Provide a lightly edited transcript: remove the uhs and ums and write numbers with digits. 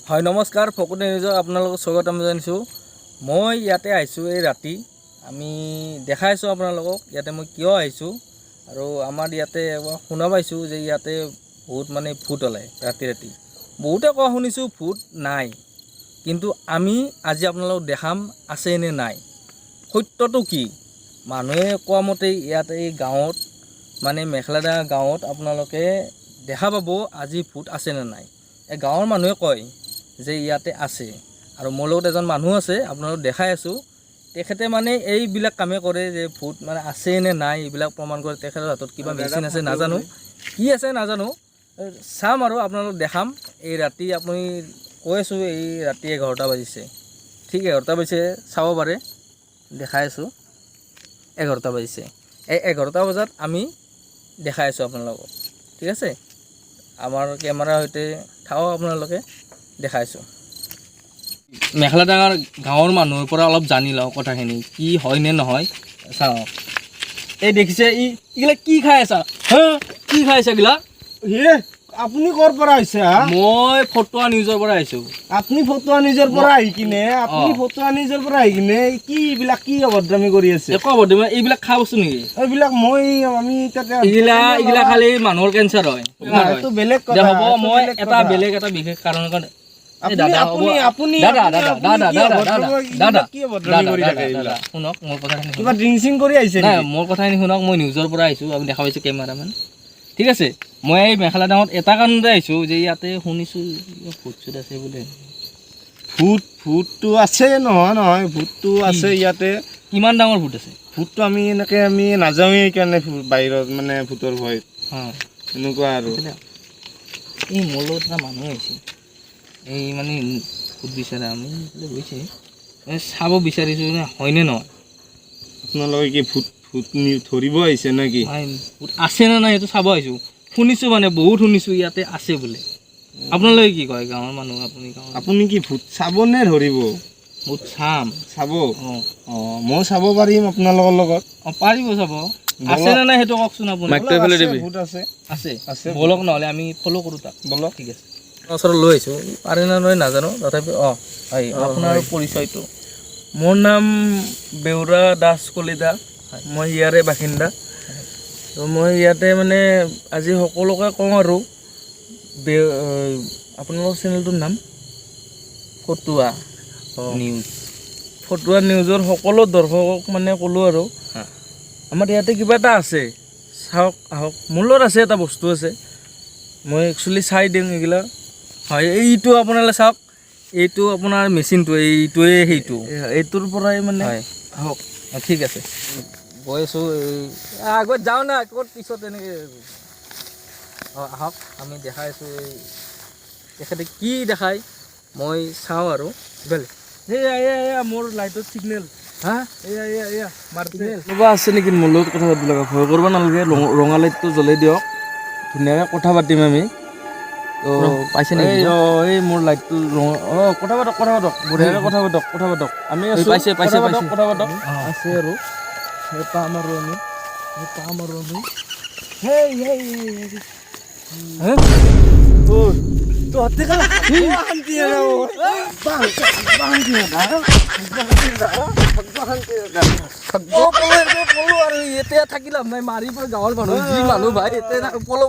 হয় নমস্কাৰ ফকুটি নিউজৰ আপোনালোকক স্বাগতম জনাইছোঁ। মই ইয়াতে আহিছোঁ এই ৰাতি আমি দেখাইছোঁ আপোনালোকক ইয়াতে মই কিয় আহিছোঁ আৰু আমাৰ ইয়াতে শুনা পাইছোঁ যে ইয়াতে বহুত মানে ভূত ওলায় ৰাতি বহুতে কোৱা শুনিছোঁ ভূত নাই, কিন্তু আমি আজি আপোনালোকক দেখাম আছে নে নাই। সত্যটো কি মানুহে কোৱা মতে ইয়াতে এই গাঁৱত মানে মেখেলাডাঙা গাঁৱত আপোনালোকে দেখা পাব আজি ভূত আছে নে নাই। এই গাঁৱৰ মানুহে কয় যে ইয়াতে আছে আৰু মোৰ লগত এজন মানুহ আছে আপোনালোক দেখাই আছোঁ। তেখেতে মানে এইবিলাক কামে কৰে যে ভূত মানে আছে নে নাই এইবিলাক প্ৰমাণ কৰে। তেখেতৰ হাতত কিবা মেচিন আছে নাজানো, কি আছে নাজানো, চাম আৰু আপোনালোক দেখাম। এই ৰাতি আপুনি কৈ আছোঁ এই ৰাতি 11টা বাজিছে, ঠিক 11টা বাজিছে চাব পাৰে, দেখাই আছোঁ 11টা বাজিছে। এই 11টা বজাত আমি দেখাই আছোঁ আপোনালোকক, ঠিক আছে। আমাৰ কেমেৰাৰ সৈতে থাকক, আপোনালোকে দেখাইছোঁ। মেখেলাডাঙাৰ গাঁৱৰ মানুহৰ পৰা অলপ জানি লওঁ কথাখিনি কি হয় নে নহয়। চাওক এই দেখিছে এইগিলা কি খাই আছা, কি খাই আছা এইগিলা? আপুনি ক'ৰ পৰা আহিছে? মই ফটোৱা নিউজৰ পৰা আহিছোঁ। আপুনি ফটোৱা নিউজৰ পৰা আহি কিনে কি এইবিলাক কি অভদ্ৰামি কৰি আছে? একো অভদ্ৰামি, এইবিলাক খোৱা বস্তু নেকি? এইবিলাক আমি তাতে এইগিলা খালি মানুহৰ কেঞ্চাৰ হয়। বেলেগ হ'ব, মই এটা বিশেষ কাৰণত মোৰ কথাখিনি শুনক। মই নিউজৰ পৰা আহিছোঁ, আমি দেখা পাইছোঁ কেমেৰামেন, ঠিক আছে। মই এই মেখেলাডাঙত এটা কাৰণতে আহিছোঁ যে ইয়াতে শুনিছোঁ ভূত চুত আছে বোলে। ভূতটো আছে, নহয় ভূতটো আছে ইয়াতে। কিমান ডাঙৰ ভূত আছে? ভূতটো আমি নাযাওঁৱেই সেইকাৰণে বাহিৰত মানে ভূতৰ ভয় এনেকুৱা আৰু। এই মোৰ লগত এটা মানুহ আহিছে, এই মানে ভূত বিচাৰা আমি গৈছে চাব বিচাৰিছোঁ হয়নে নহয়। আপোনালোকে কি ভূত ধৰিব আহিছে নেকি? ভূত আছে নে নাই সেইটো চাব আহিছোঁ। শুনিছোঁ মানে বহুত শুনিছোঁ ইয়াতে আছে বোলে। আপোনালোকে কি কয় গাঁৱৰ মানুহ? আপুনি কি ভূত চাব নে ধৰিব? ভূত চাব। মই চাব পাৰিম আপোনালোকৰ লগত। পাৰিব চাব। আছে নে নাই সেইটো কওকচোন আপুনি। ভূত আছে বলক, নহ'লে আমি ফ'ল' কৰোঁ তাক। বলক, ঠিক আছে। ওচৰত লৈ আহিছোঁ, পাৰে নে নহয় নাজানো, তথাপি আপোনাৰ পৰিচয়টো? মোৰ নাম বেউৰা দাস কলিতা, মই ইয়াৰে বাসিন্দা। তো মই ইয়াতে মানে আজি সকলোকে কওঁ আৰু আপোনালোকৰ চেনেলটোৰ নাম ফটোৱা নিউজ। ফটোৱা নিউজৰ সকলো দৰ্শকক মানে ক'লোঁ আৰু আমাৰ ইয়াতে কিবা এটা আছে, চাওক আহক। মোৰ লগত আছে এটা বস্তু আছে, মই একচুৱেলি চাই দিম এইগিলা। হয়, এইটো আপোনালোকে চাওক, এইটো আপোনাৰ মেচিনটো, এইটোৱে সেইটো, এইটোৰ পৰাই মানে আহক। ঠিক আছে, গৈ আছোঁ। আগত যাওঁ না, ক'ত পিছত এনেকৈ আহক। আমি দেখাই আছোঁ তেখেতে কি দেখায় মই চাওঁ আৰু। এয়া মোৰ লাইটৰ চিগনেল। এয়া মাৰিছে। কোনোবা আছে নেকি মোৰ লগত কথা পাতিব লগা? ভয় কৰিব নালাগে, ৰঙা লাইটটো জ্বলাই দিয়ক, ধুনীয়াকৈ কথা পাতিম আমি। তো পাইছে নেকি? এই মোৰ লাইটটো কথা পাতক বঢ়িয়াকৈ কথা পাতক। আমি আছোঁ, পাইছে কথা পাতক আছে আৰু পাম আৰু আমি এতিয়া থাকি লাভ নাই, মাৰি গাঁৱৰ মানুহ যি মানুহ ভাই এতিয়া পলো